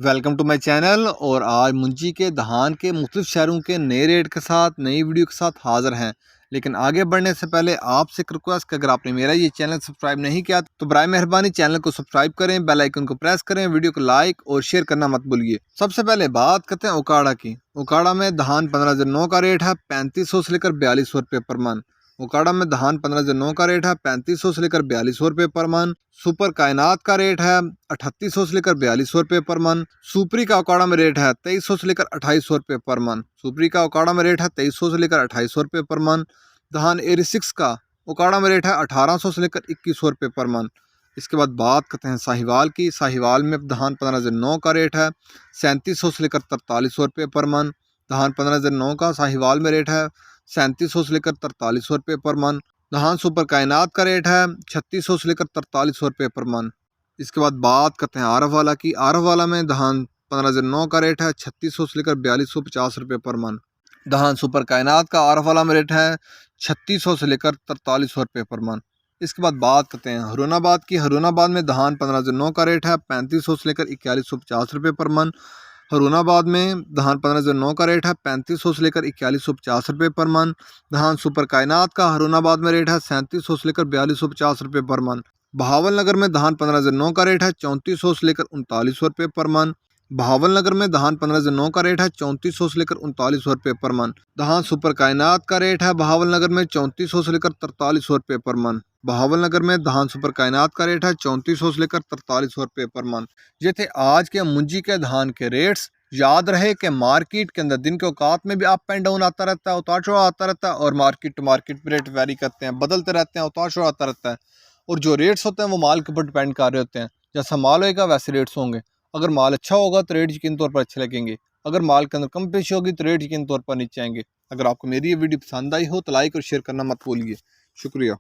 Welcome to my channel. और आज मुंजी के धान के मुख्तलिफ शहरों के नए रेट के साथ नई वीडियो के साथ हाज़िर हैं। लेकिन आगे बढ़ने से पहले आपसे एक रिक्वेस्ट कि अगर आपने मेरा ये चैनल सब्सक्राइब नहीं किया तो बराए मेहरबानी चैनल को सब्सक्राइब करें, बेल आइकन को प्रेस करें, वीडियो को लाइक और शेयर करना मत भूलिए। सबसे पहले बात करते हैं उकाड़ा की। उकाड़ा में धान 15,009 का रेट है 3500 से लेकर 4200 रुपये पर मन। उकाड़ा में धान 15,009 का रेट है 3500 से लेकर 4200 रुपये पर मन। सुपर कायनात का रेट है 3800 से लेकर 4200 रुपये पर मन। सुपरी का उकाड़ा में रेट है 2300 से लेकर 2800 रुपये पर मन। सुपरी का उकाड़ा में रेट है 2300 से लेकर 2800 रुपये पर मन। धान एरी 6 का उकाड़ा में रेट है 1800 से लेकर 2100 रुपये पर मन। इसके बाद बात करते हैं साहिवाल की। साहिवाल में धान 15,009 का रेट है 3700 से लेकर 4300 रुपये पर मन। धान 15,009 का साहिवाल में रेट है 3700 से लेकर 4300 रुपये पर मन। धान सुपर कायनात का रेट है 3600 से लेकर 4300 रुपये पर मन। इसके बाद बात करते हैं आरफ वाला की। आरफ वाला में धान 15,009 का रेट है 3600 से लेकर 4250 रुपये पर मन। धान सुपर कायनात का आरफ वाला में रेट है 3600 से लेकर 4300 रुपये पर मन। इसके बाद बात करते हैं हरूनाबाद की। हरूनाबाद में धान 15,009 का रेट है 3500 से लेकर 4150 रुपये पर मन। हरूनाबाद में धान 15,009 का रेट है 3500 से लेकर 4150 रुपये पर मन। धान सुपर कायनात का हरूनाबाद में रेट है 3700 से लेकर 4250 रुपये पर मन। बहावलनगर में धान 15,009 का रेट है 3400 से लेकर 3900 रुपये पर मन। बहावलनगर में धान 15,009 का रेट है 3400 से लेकर 3900 रुपये पर मन। धान सुपर कायनात का रेट है बहावलनगर में 3400 से लेकर 4300 रुपये पर मन। बहावलनगर में धान सुपर कायनात का रेट है 3400 से लेकर 4300 रुपये पर मन। ये थे आज के मुंजी के धान के रेट्स। याद रहे कि मार्केट के अंदर दिन के औकात में भी अप एंड डाउन आता रहता है, उतार चढ़ाव आता रहता है, और market to market rate vary करते हैं, बदलते रहते हैं, उतार चढ़ाव आता रहता है। और जो रेट्स होते हैं वो माल के ऊपर डिपेंड कर रहे होते हैं। जैसा माल होएगा वैसे रेट्स होंगे। अगर माल अच्छा होगा तो रेट यकीन तौर पर अच्छे लगेंगे। अगर माल के अंदर कम पेशी होगी तो रेट यकीन तौर पर नीचे आएंगे। अगर आपको मेरी ये वीडियो पसंद आई हो तो लाइक और शेयर करना मत भूलिए। शुक्रिया।